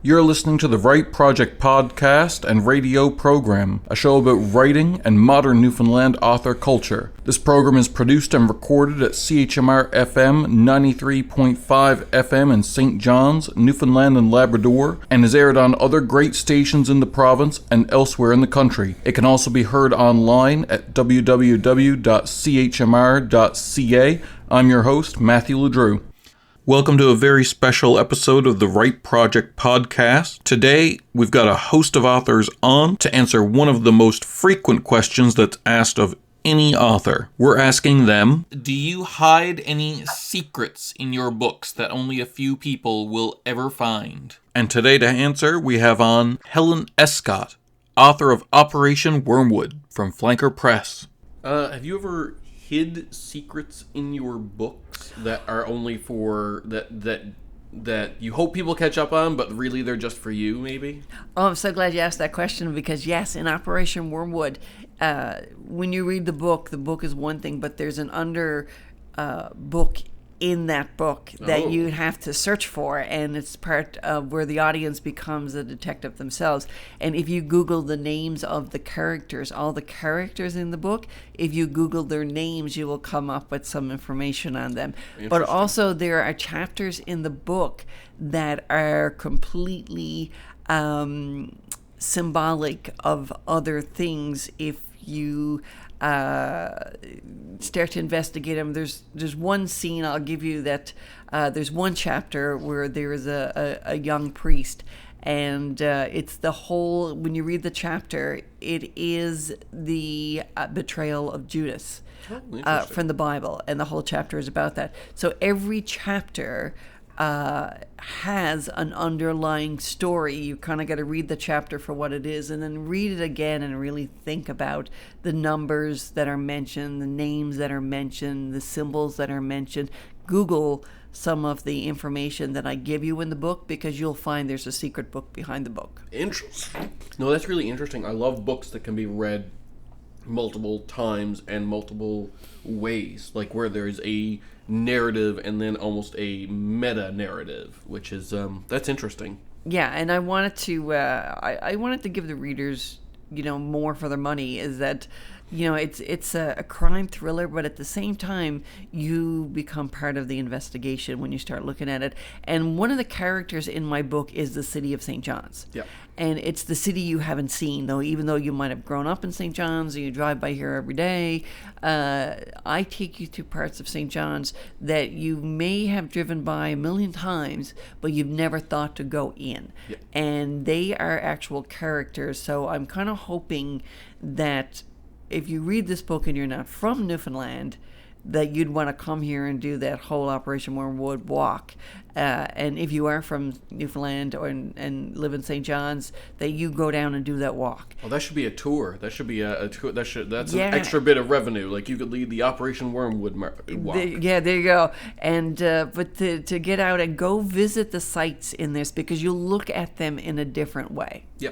You're listening to the Write Project podcast and radio program, a show about writing and modern Newfoundland author culture. This program is produced and recorded at CHMR FM 93.5 FM in St. John's, Newfoundland and Labrador, and is aired on other great stations in the province and elsewhere in the country. It can also be heard online at www.chmr.ca. I'm your host, Matthew LeDrew. Welcome to a very special episode of the Write Project podcast. Today, we've got a host of authors on to answer one of the most frequent questions that's asked of any author. We're asking them, do you hide any secrets in your books that only a few people will ever find? And today to answer, we have on Helen Escott, author of Operation Wormwood from Flanker Press. Have you ever hid secrets in your books that are only for that you hope people catch up on, but really they're just for you, maybe? Oh, I'm so glad you asked that question, because yes, in Operation Wormwood, when you read the book is one thing, but there's an under book in that book that you have to search for, and it's part of where the audience becomes a detective themselves. And if you Google the names of the characters, all the characters in the book, if you Google their names, you will come up with some information on them. But also there are chapters in the book that are completely symbolic of other things. If you start to investigate them, there's one scene I'll give you that there's one chapter where there is a young priest, and it's the whole, when you read the chapter, it is the betrayal of Judas from the Bible, and the whole chapter is about that. So every chapter has an underlying story. You kind of got to read the chapter for what it is, and then read it again and really think about the numbers that are mentioned, the names that are mentioned, the symbols that are mentioned. Google some of the information that I give you in the book, because you'll find there's a secret book behind the book. Interesting. No, that's really interesting. I love books that can be read multiple times and multiple ways, like where there's a narrative and then almost a meta narrative, which is that's interesting. Yeah, and I wanted to I wanted to give the readers, more for their money. Is that it's a crime thriller, but at the same time you become part of the investigation when you start looking at it. And one of the characters in my book is the city of St. John's. Yeah. And it's the city you haven't seen, though, even though you might have grown up in St. John's or you drive by here every day. I take you to parts of St. John's that you may have driven by a million times, but you've never thought to go in. Yep. And they are actual characters, so I'm kind of hoping that if you read this book and you're not from Newfoundland, that you'd want to come here and do that whole Operation Wormwood walk. And if you are from Newfoundland and live in St. John's, that you go down and do that walk. Oh, that should be a tour. That should be a tour. That's an extra bit of revenue. Like, you could lead the Operation Wormwood walk. There you go. And but to get out and go visit the sites in this, because you'll look at them in a different way. Yeah,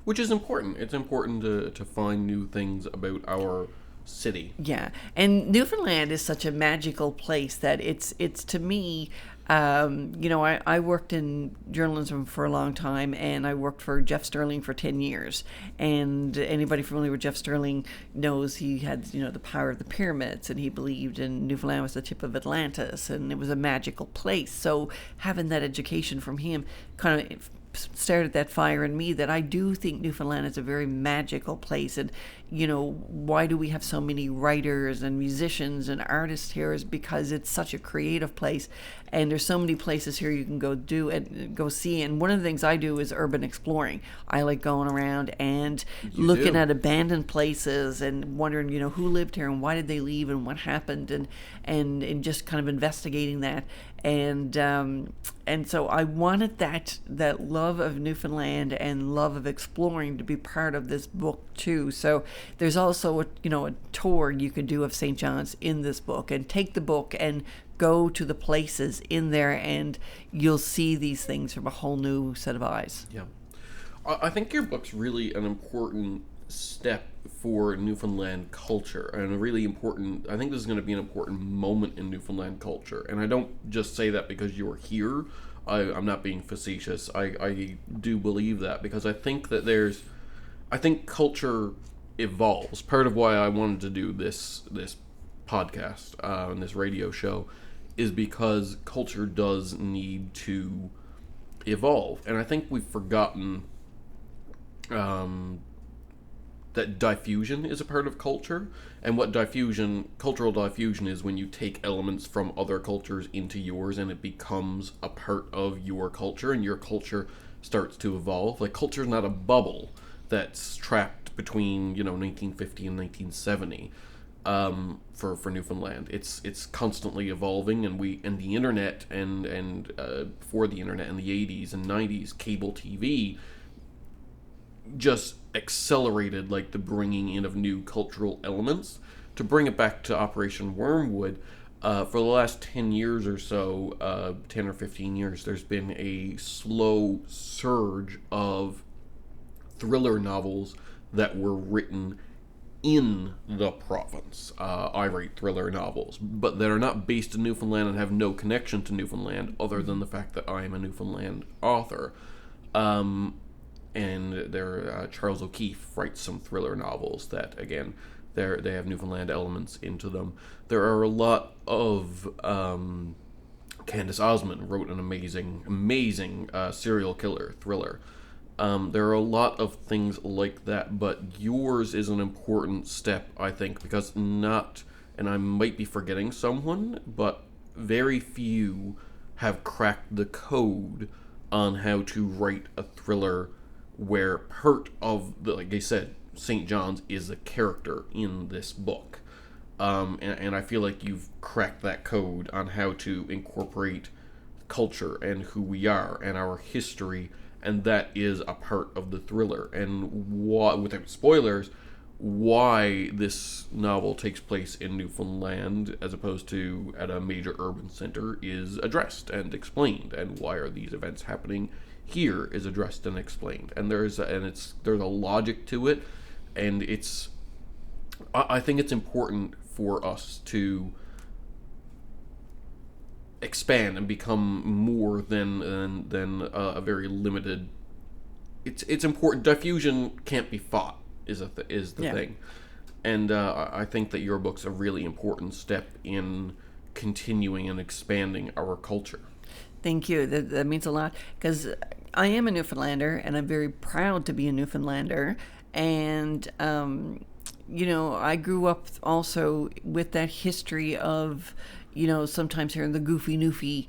which is important. It's important to find new things about our city. Yeah, and Newfoundland is such a magical place that it's to me, I worked in journalism for a long time, and I worked for Jeff Sterling for 10 years. And anybody familiar with Jeff Sterling knows he had, the power of the pyramids, and he believed in Newfoundland was the tip of Atlantis, and it was a magical place. So having that education from him kind of started that fire in me that I do think Newfoundland is a very magical place. And why do we have so many writers and musicians and artists here? Is because it's such a creative place, and there's so many places here you can go do and go see. And one of the things I do is urban exploring. I like going around and looking at abandoned places and wondering, who lived here and why did they leave and what happened, and just kind of investigating that. And so I wanted that love of Newfoundland and love of exploring to be part of this book too. So there's also a tour you can do of St. John's in this book, and take the book and go to the places in there, and you'll see these things from a whole new set of eyes. Yeah, I think your book's really an important step for Newfoundland culture, and a really important, I think this is going to be an important moment in Newfoundland culture. And I don't just say that because you're here. I'm not being facetious. I do believe that, because I think that I think culture evolves. Part of why I wanted to do this podcast and this radio show is because culture does need to evolve, and I think we've forgotten that diffusion is a part of culture. And what cultural diffusion is, when you take elements from other cultures into yours and it becomes a part of your culture, and your culture starts to evolve. Like, culture is not a bubble that's trapped between 1950 and 1970 for Newfoundland. It's constantly evolving, and the internet and before the internet in the 80s and 90s, cable TV just accelerated like the bringing in of new cultural elements. To bring it back to Operation Wormwood, for the last 10 years or so, 10 or 15 years, there's been a slow surge of thriller novels that were written in the province. I write thriller novels, but that are not based in Newfoundland and have no connection to Newfoundland other than the fact that I am a Newfoundland author. And Charles O'Keefe writes some thriller novels that, again, they have Newfoundland elements into them. There are a lot of Candace Osmond wrote an amazing serial killer thriller. There are a lot of things like that, but yours is an important step, I think, because and I might be forgetting someone, but very few have cracked the code on how to write a thriller where part of like I said, St. John's is a character in this book. And I feel like you've cracked that code on how to incorporate culture and who we are and our history, and that is a part of the thriller. And without spoilers, why this novel takes place in Newfoundland as opposed to at a major urban center is addressed and explained, and why are these events happening here is addressed and explained. And there's a logic to it, and I think it's important for us to expand and become more than a very limited. It's important. Diffusion can't be fought is the thing, and I think that your book's a really important step in continuing and expanding our culture. Thank you. That means a lot, because I am a Newfoundlander, and I'm very proud to be a Newfoundlander. And I grew up also with that history of, sometimes hearing the goofy Newfie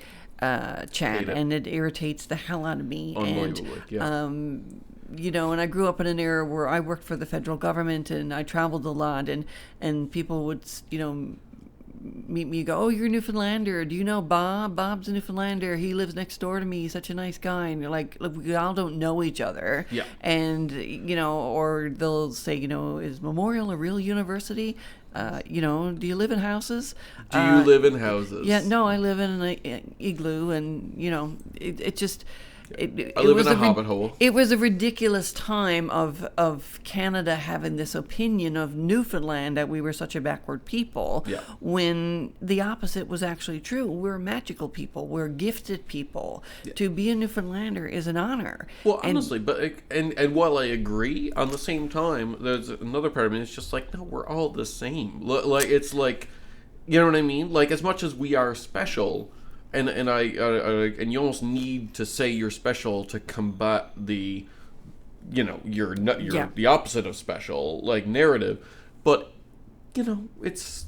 chat, and it irritates the hell out of me. Unbelievably, And I grew up in an era where I worked for the federal government, and I traveled a lot, and people would, meet me, go, "Oh, you're a Newfoundlander. Do you know Bob? Bob's a Newfoundlander. He lives next door to me. He's such a nice guy." And you're like, look, we all don't know each other. Yeah. And, or they'll say, is Memorial a real university? Do you live in houses? Do you live in houses? Yeah, no, I live in an igloo, and, it just... I live in a hobbit hole. It was a ridiculous time of Canada having this opinion of Newfoundland that we were such a backward people, when the opposite was actually true. We're magical people. We're gifted people. Yeah. To be a Newfoundlander is an honor. Well, honestly, and while I agree, on the same time, there's another part of me that's just like, no, we're all the same. Like, it's like, you know what I mean? Like, as much as we are special. And you almost need to say you're special to combat the, you're the opposite of special, like, narrative. But, it's...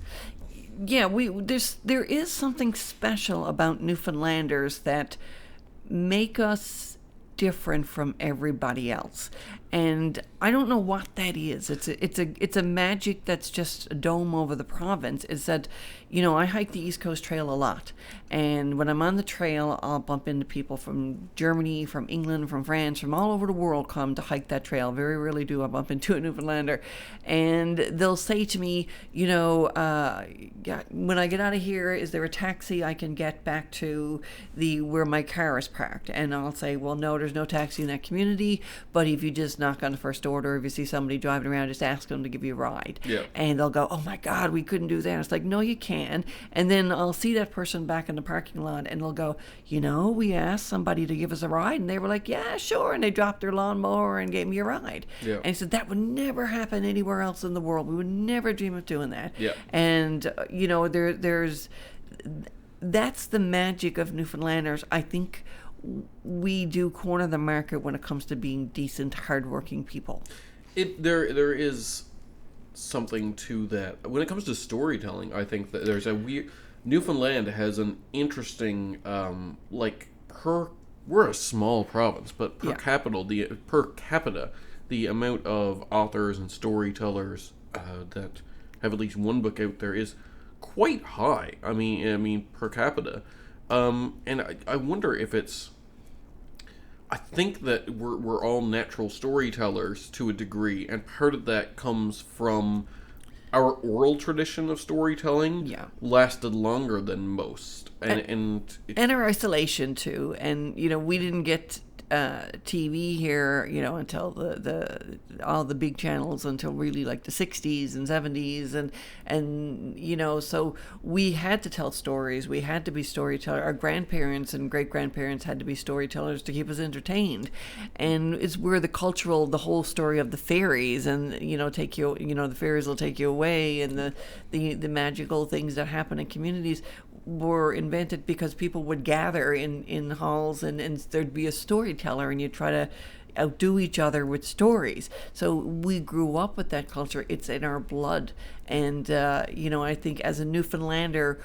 Yeah, there is something special about Newfoundlanders that make us different from everybody else. And I don't know what that is. It's a magic that's just a dome over the province. Is that, I hike the East Coast Trail a lot. And when I'm on the trail, I'll bump into people from Germany, from England, from France, from all over the world come to hike that trail. Very rarely do I bump into a Newfoundlander. And they'll say to me, when I get out of here, is there a taxi I can get back to where my car is parked? And I'll say, well, no, there's no taxi in that community. But if you just knock on the first door, or if you see somebody driving around, just ask them to give you a ride. Yeah. And they'll go, oh my God, we couldn't do that. It's like, no, you can. And then I'll see that person back in the parking lot, and they'll go, we asked somebody to give us a ride, and they were like, yeah, sure. And they dropped their lawnmower and gave me a ride. Yeah. And he said, that would never happen anywhere else in the world. We would never dream of doing that. Yeah. And, that's the magic of Newfoundlanders. I think we do corner the market when it comes to being decent, hardworking people. There is something to that. When it comes to storytelling, I think that there's a weird... Newfoundland has an interesting, we're a small province, but per capita, the amount of authors and storytellers that have at least one book out there is quite high. I mean per capita, and I wonder if it's... I think that we're all natural storytellers to a degree, and part of that comes from our oral tradition of storytelling. Lasted longer than most, and our isolation too. And we didn't get TV here, until the all the big channels until really like the 60s and 70s, and so we had to tell stories. We had to be storytellers. Our grandparents and great grandparents had to be storytellers to keep us entertained. And it's where the whole story of the fairies, and take you, the fairies will take you away, and the magical things that happen in communities were invented because people would gather in halls, and there'd be a storyteller, and you'd try to outdo each other with stories. So we grew up with that culture. It's in our blood. And, I think as a Newfoundlander,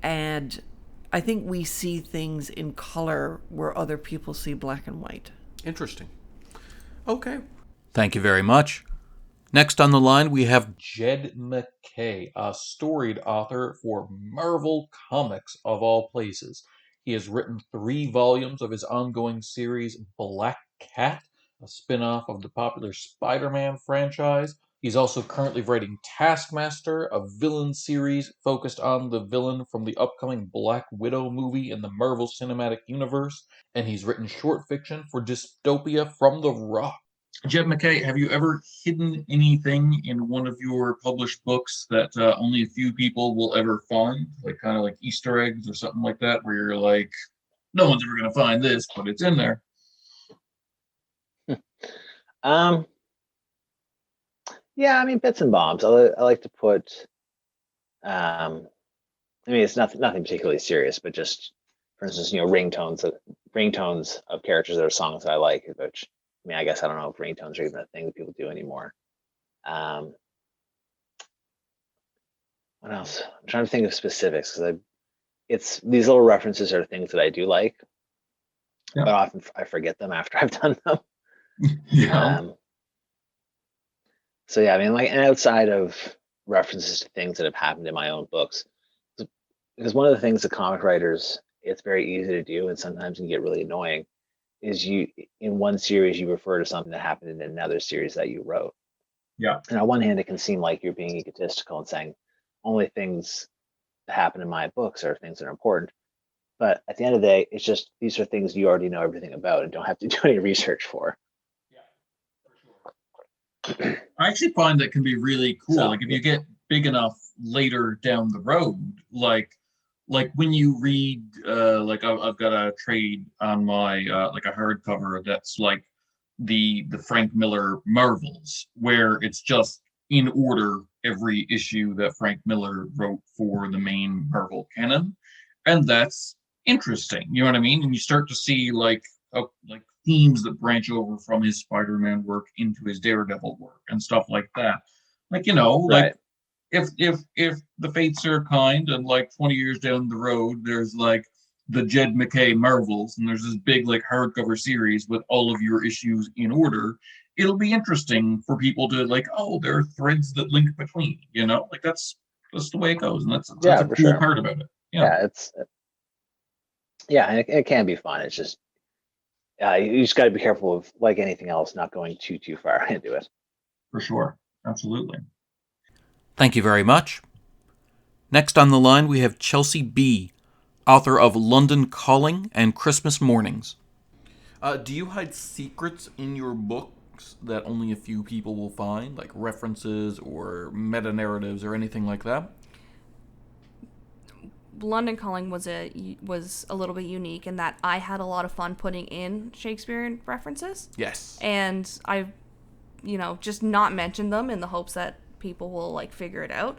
I think we see things in color where other people see black and white. Interesting. Okay. Thank you very much. Next on the line, we have Jed MacKay, a storied author for Marvel Comics, of all places. He has written 3 volumes of his ongoing series, Black Cat, a spin-off of the popular Spider-Man franchise. He's also currently writing Taskmaster, a villain series focused on the villain from the upcoming Black Widow movie in the Marvel Cinematic Universe. And he's written short fiction for Dystopia from the Rock. Jed MacKay, have you ever hidden anything in one of your published books that only a few people will ever find? Kind of like Easter eggs or something like that, where you're like, no one's ever going to find this, but it's in there. Yeah, bits and bobs. I like to put, it's nothing particularly serious, but just, for instance, ringtones of characters that are songs that I like, which, I guess I don't know if ringtones are even a thing that people do anymore. What else? I'm trying to think of specifics, because it's these little references are things that I do like, but often I forget them after I've done them. So yeah, and outside of references to things that have happened in my own books, because one of the things that comic writers, it's very easy to do, and sometimes can get really annoying, is you, in one series, you refer to something that happened in another series that you wrote. Yeah. And on one hand, it can seem like you're being egotistical and saying only things that happen in my books are things that are important. But at the end of the day, it's just, these are things you already know everything about and don't have to do any research for. Yeah, for sure. I actually find that can be really cool. If you get big enough later down the road, like when you read, I've got a trade on my, a hardcover that's like the Frank Miller Marvels, where it's just in order every issue that Frank Miller wrote for the main Marvel canon. And that's interesting, you know what I mean? And you start to see themes that branch over from his Spider-Man work into his Daredevil work and stuff like that. Right. If the fates are kind, and 20 years down the road, there's the Jed MacKay Marvels, and there's this big hardcover series with all of your issues in order, it'll be interesting for people to there are threads that link between, that's the way it goes, and that's a cool part about it. And it can be fun. It's just you just got to be careful of, like anything else, not going too far into it. For sure, absolutely. Thank you very much. Next on the line, we have Chelsea B., author of London Calling and Christmas Mornings. Do you hide secrets in your books books that only a few people will find, like references or meta-narratives or anything like that? London Calling was a little bit unique in that I had a lot of fun putting in Shakespearean references. Yes. And I've, just not mentioned them in the hopes that people will, figure it out.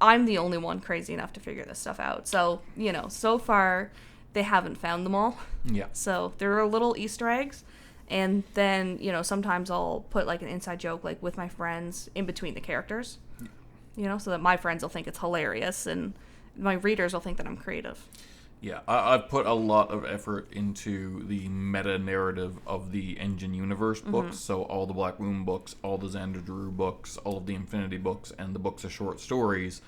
I'm the only one crazy enough to figure this stuff out. So, so far, they haven't found them all. Yeah. So there are little Easter eggs. And then, sometimes I'll put, an inside joke, with my friends in between the characters. So that my friends will think it's hilarious and my readers will think that I'm creative. Yeah, I've put a lot of effort into the meta-narrative of the Engine Universe books, so all the Black Moon books, all the Xander Drew books, all of the Infinity books, and the books of short stories.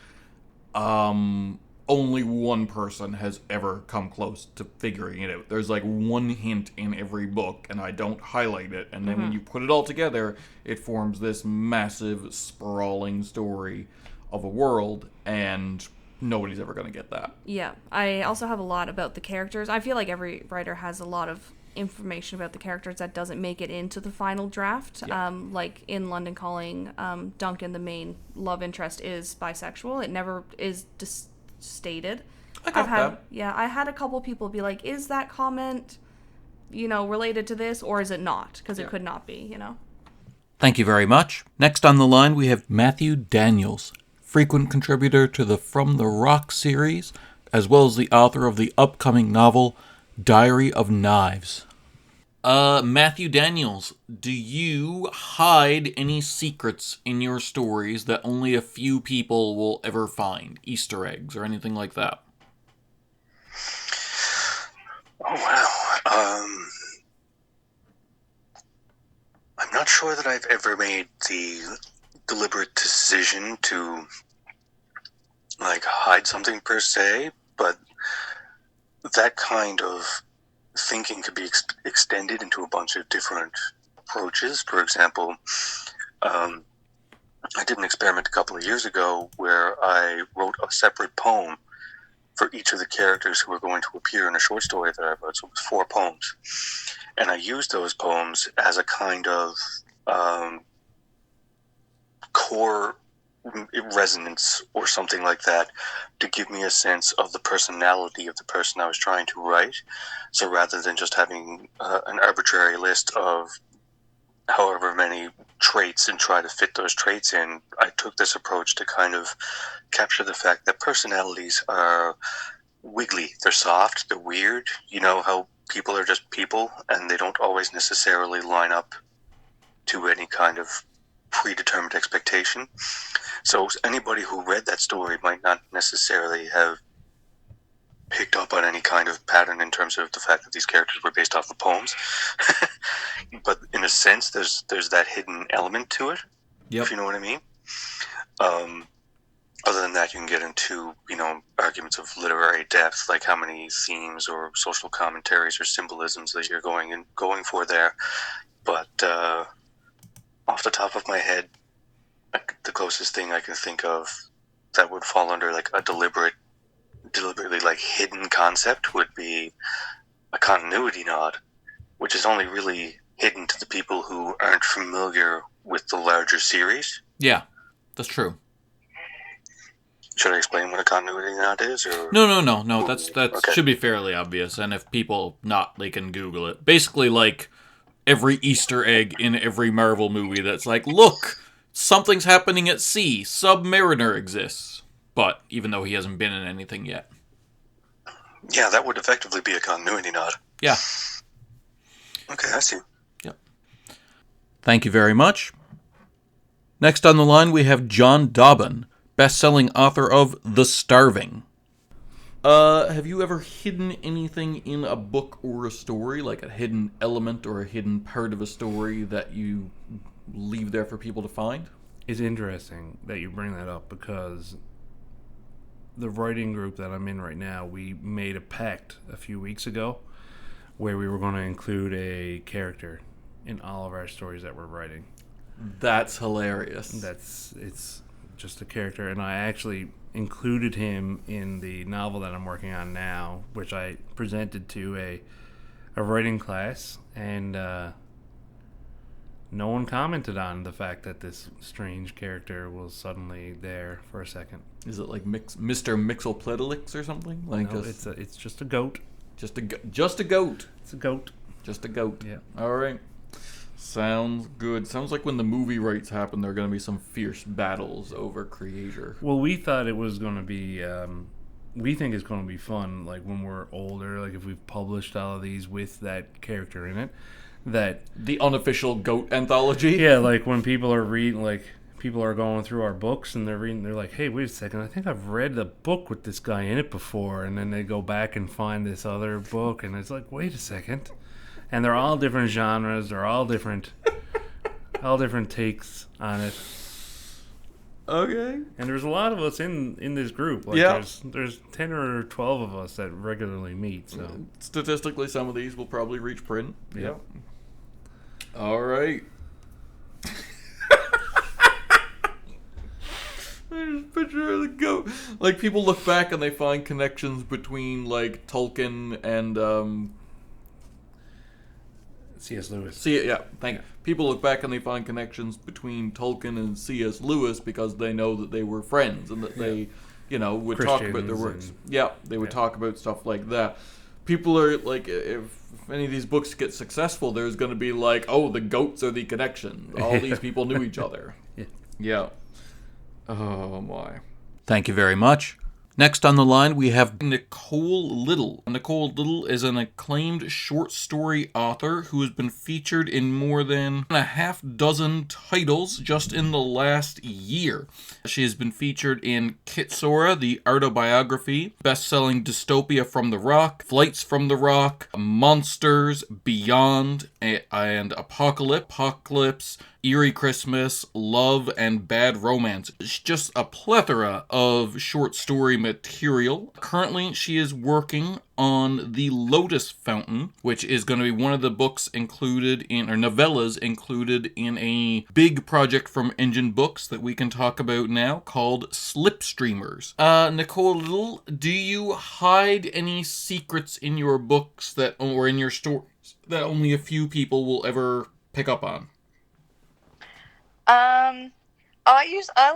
Only one person has ever come close to figuring it out. There's one hint in every book, and I don't highlight it, and then when you put it all together, it forms this massive, sprawling story of a world, and nobody's ever going to get that. Yeah. I also have a lot about the characters. I feel like every writer has a lot of information about the characters that doesn't make it into the final draft. Yeah. In London Calling, Duncan, the main love interest, is bisexual. It never is stated. I got that. Yeah, I had a couple people be like, is that comment, related to this, or is it not? Because it could not be, Thank you very much. Next on the line, we have Matthew Daniels, frequent contributor to the From the Rock series, as well as the author of the upcoming novel, Diary of Knives. Matthew Daniels, do you hide any secrets in your stories that only a few people will ever find? Easter eggs or anything like that? Oh, wow. I'm not sure that I've ever made the deliberate decision to hide something per se, but that kind of thinking could be extended into a bunch of different approaches. For example, I did an experiment a couple of years ago where I wrote a separate poem for each of the characters who were going to appear in a short story that I wrote. So it was 4 poems, and I used those poems as a kind of core resonance or something like that to give me a sense of the personality of the person I was trying to write. So rather than just having an arbitrary list of however many traits and try to fit those traits in, I took this approach to kind of capture the fact that personalities are wiggly, they're soft, they're weird. You know how people are just people and they don't always necessarily line up to any kind of predetermined expectation. So anybody who read that story might not necessarily have picked up on any kind of pattern in terms of the fact that these characters were based off of poems. But in a sense, there's that hidden element to it, if you know what I mean. Other than that, you can get into, arguments of literary depth, like how many themes or social commentaries or symbolisms that you're going for there. But off the top of my head, the closest thing I can think of that would fall under a deliberately hidden concept would be a continuity nod, which is only really hidden to the people who aren't familiar with the larger series. Yeah, that's true. Should I explain what a continuity nod is? Or? No. That okay. Should be fairly obvious, and if people not, they can Google it. Basically, every Easter egg in every Marvel movie that's look, something's happening at sea. Submariner exists. But even though he hasn't been in anything yet. Yeah, that would effectively be a continuity nod. Yeah. Okay, I see. Yep. Thank you very much. Next on the line, we have Jon Dobbin, best-selling author of The Starving. Have you ever hidden anything in a book or a story, like a hidden element or a hidden part of a story that you leave there for people to find? It's interesting that you bring that up because the writing group that I'm in right now, we made a pact a few weeks ago where we were going to include a character in all of our stories that we're writing. That's hilarious. It's just a character, and I actually included him in the novel that I'm working on now, which I presented to a writing class, and no one commented on the fact that this strange character was suddenly there for a second. Is it like Mr. Mixoplitolix or something? Like No, it's just a goat. just a goat. It's a goat. Just a goat. Yeah. All right. Sounds good. Sounds like when the movie rights happen, there are going to be some fierce battles over creator. Well, we thought it was going to be. We think it's going to be fun, like when we're older, like if we've published all of these with that character in it. That The unofficial goat anthology. yeah, like when people are reading, like people are going through our books and they're reading, they're like, hey, wait a second, I think I've read a book with this guy in it before, and then they go back and find this other book, and it's like, wait a second, and they're all different genres, they're all different takes on it. Okay. And there's a lot of us in this group. Like Yeah. there's 10 or 12 of us that regularly meet. So Statistically, some of these will probably reach print. yeah. All right. There's a picture of the goat. Like, people look back and they find connections between, like, Tolkien and, C.S. Lewis. thank you. People look back and they find connections between Tolkien and C.S. Lewis because they know that they were friends and that they, would talk about their works. They would talk about stuff like that. People are, like, if any of these books get successful, there's going to be like, oh, the goats are the connection. All these people knew each other. Yeah. Oh, my. Thank you very much. Next on the line, we have Nicole Little. Nicole Little is an acclaimed short story author who has been featured in more than a half dozen titles just in the last year. She has been featured in Kitsora, the autobiography, best-selling Dystopia from the Rock, Flights from the Rock, Monsters, Beyond, and Apocalypse, Eerie Christmas, Love, and Bad Romance. It's just a plethora of short story material. Currently, she is working on The Lotus Fountain, which is going to be one of the books included in, or novellas included in a big project from Engine Books that we can talk about now called Slipstreamers. Nicole Little, do you hide any secrets in your books or in your stories that only a few people will ever pick up on? I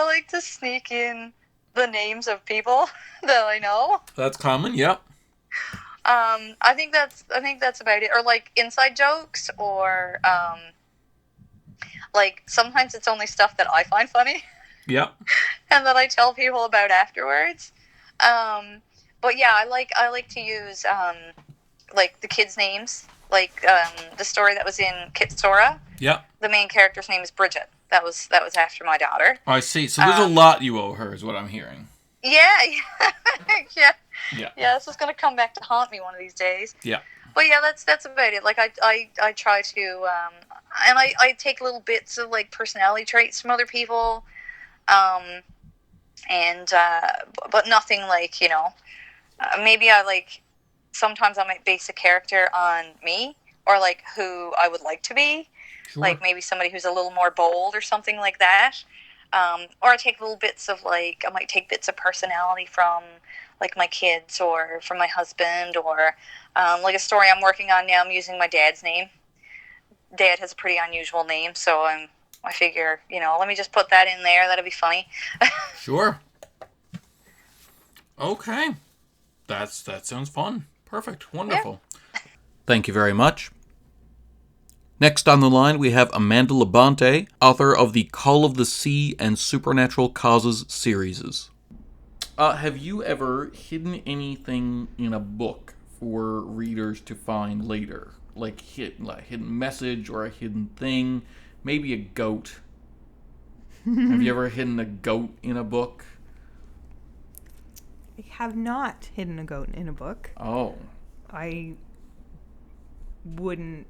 like to sneak in the names of people that I know. That's common, yeah. I think that's about it. Or like inside jokes, or like sometimes it's only stuff that I find funny. Yeah. And that I tell people about afterwards. But yeah, I like to use like the kids' names. Like the story that was in Kitsora. Yeah. The main character's name is Bridget. That was after my daughter. I see. So there's a lot you owe her, is what I'm hearing. Yeah. Yeah. Yeah, this is gonna come back to haunt me one of these days. Yeah. But yeah, that's about it. Like I try to and I take little bits of like personality traits from other people, and but nothing like maybe I like. Sometimes I might base a character on me or like who I would like to be. Sure. Like maybe somebody who's a little more bold or something like that. Or I take little bits of like, I might take bits of personality from like my kids or from my husband or like a story I'm working on now. I'm using my dad's name. Dad has a pretty unusual name. So I figure, let me just put that in there. That'll be funny. Sure. Okay. That sounds fun. Perfect. Wonderful. Yeah. Thank you very much. Next on the line, we have Amanda Labonte, author of the Call of the Sea and Supernatural Causes series. Have you ever hidden anything in a book for readers to find later? Like a hidden message or a hidden thing? Maybe a goat. Have you ever hidden a goat in a book? I have not hidden a goat in a book. Oh. I wouldn't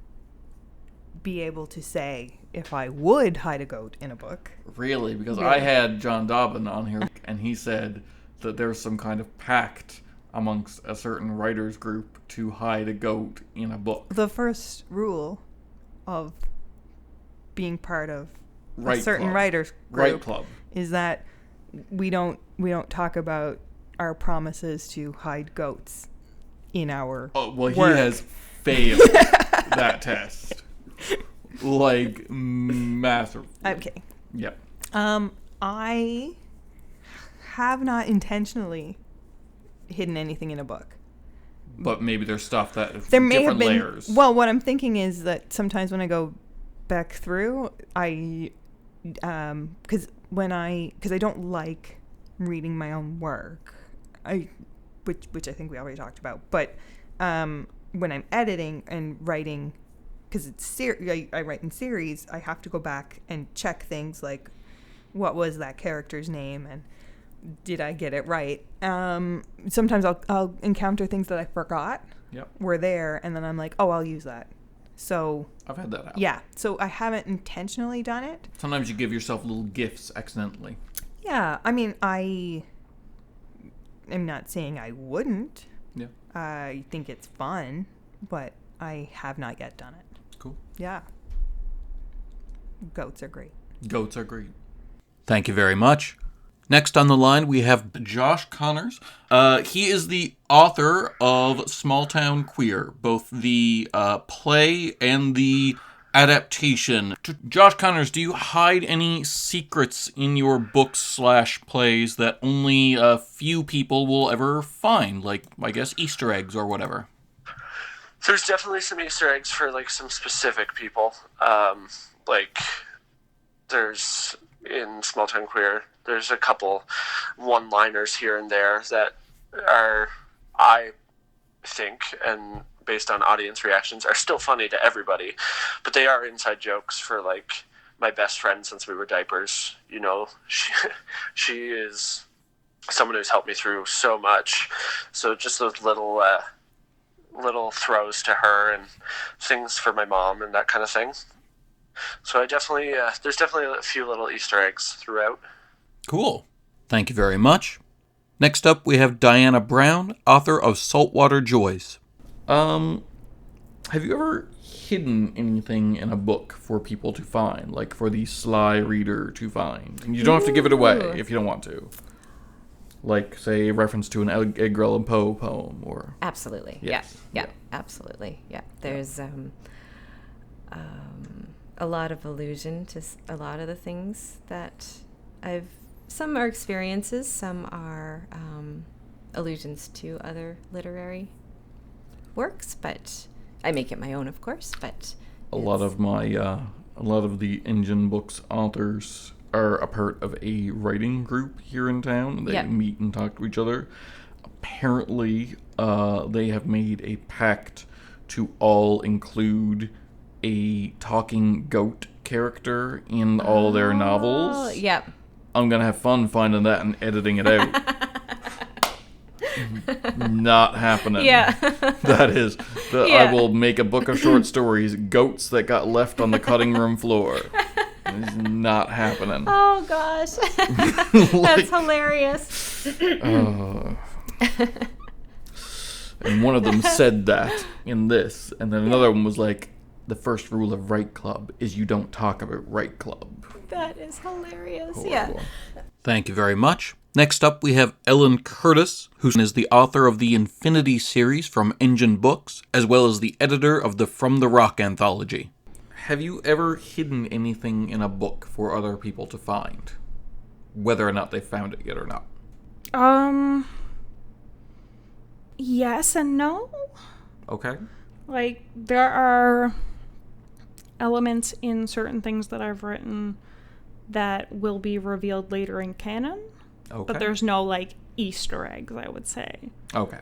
be able to say if I would hide a goat in a book. Really? Because I had Jon Dobbin on here, and he said that there's some kind of pact amongst a certain writers group to hide a goat in a book. The first rule of being part of Right a certain club. writers group Right club. is that we don't talk about our promises to hide goats in our Oh, well, work. he has failed that test. like massive. Okay. Yeah. I have not intentionally hidden anything in a book. But maybe there's stuff that There may have different been. layers. Well, what I'm thinking is that sometimes when I go back through, because I don't like reading my own work, which I think we already talked about. But when I'm editing and writing, because it's I write in series, I have to go back and check things like, what was that character's name and did I get it right? Sometimes I'll encounter things that I forgot were there, and then I'm like, oh, I'll use that. So I've had that happen. Yeah, so I haven't intentionally done it. Sometimes you give yourself little gifts accidentally. Yeah, I mean, I am not saying I wouldn't. Yeah. I think it's fun, but I have not yet done it. Cool. Yeah. Goats are great. Goats are great. Thank you very much. Next on the line, we have Josh Connors. He is the author of Small Town Queer, both the play and the adaptation. Josh Connors, do you hide any secrets in your books/plays that only a few people will ever find? Like, I guess, Easter eggs or whatever? There's definitely some Easter eggs for, like, some specific people. Like, there's, in Small Town Queer, there's a couple one-liners here and there that are, I think, and based on audience reactions, are still funny to everybody. But they are inside jokes for, like, my best friend since we were diapers. You know, she is someone who's helped me through so much. So just those little throws to her and things for my mom and that kind of thing. So I definitely, there's definitely a few little Easter eggs throughout. Cool. Thank you very much. Next up, we have Dianna Brown, author of Saltwater Joys. Have you ever hidden anything in a book for people to find, like for the sly reader to find? You don't have to give it away if you don't want to. Like, say, a reference to an Edgar Allan Poe poem, or... Absolutely. Yes. Yeah, absolutely. Yeah. There's a lot of allusion to a lot of the things that some are experiences, some are allusions to other literary works, but I make it my own, of course, but... A lot of the Engine Books authors are a part of a writing group here in town. They meet and talk to each other. Apparently, they have made a pact to all include a talking goat character in all their novels. Yep. I'm going to have fun finding that and editing it out. Not happening. Yeah. That is. I will make a book of short stories, Goats That Got Left on the Cutting Room Floor. It's not happening. Oh, gosh. That's hilarious. And one of them said that in this, and then another one was like, the first rule of Right Club is you don't talk about Right Club. That is hilarious. Horrible. Yeah. Thank you very much. Next up, we have Ellen Curtis, who is the author of the Infinity series from Engine Books, as well as the editor of the From the Rock anthology. Have you ever hidden anything in a book for other people to find? Whether or not they found it yet or not. Yes and no. Okay. Like, there are elements in certain things that I've written that will be revealed later in canon. Okay. But there's no, like, Easter eggs, I would say. Okay.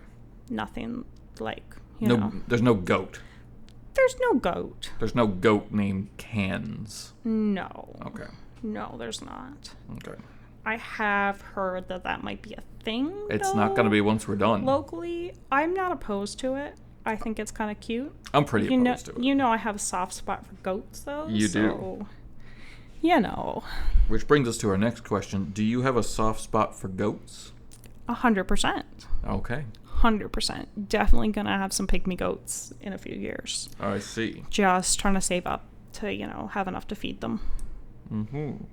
Nothing, like, you know. There's no goat. There's no goat. There's no goat named Cans. No. Okay. No, there's not. Okay. I have heard that might be a thing, It's not going to be once we're done. locally. I'm not opposed to it. I think it's kind of cute. I'm pretty opposed to it. You know I have a soft spot for goats, though. You do. So, you know. Which brings us to our next question. Do you have a soft spot for goats? 100%. Okay. 100%. Definitely going to have some pygmy goats in a few years. I see. Just trying to save up to, have enough to feed them. Mm-hmm.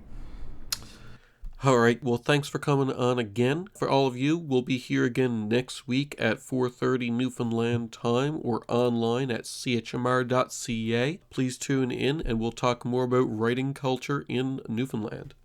All right, well, thanks for coming on again. For all of you, we'll be here again next week at 4:30 Newfoundland time or online at chmr.ca. Please tune in and we'll talk more about writing culture in Newfoundland.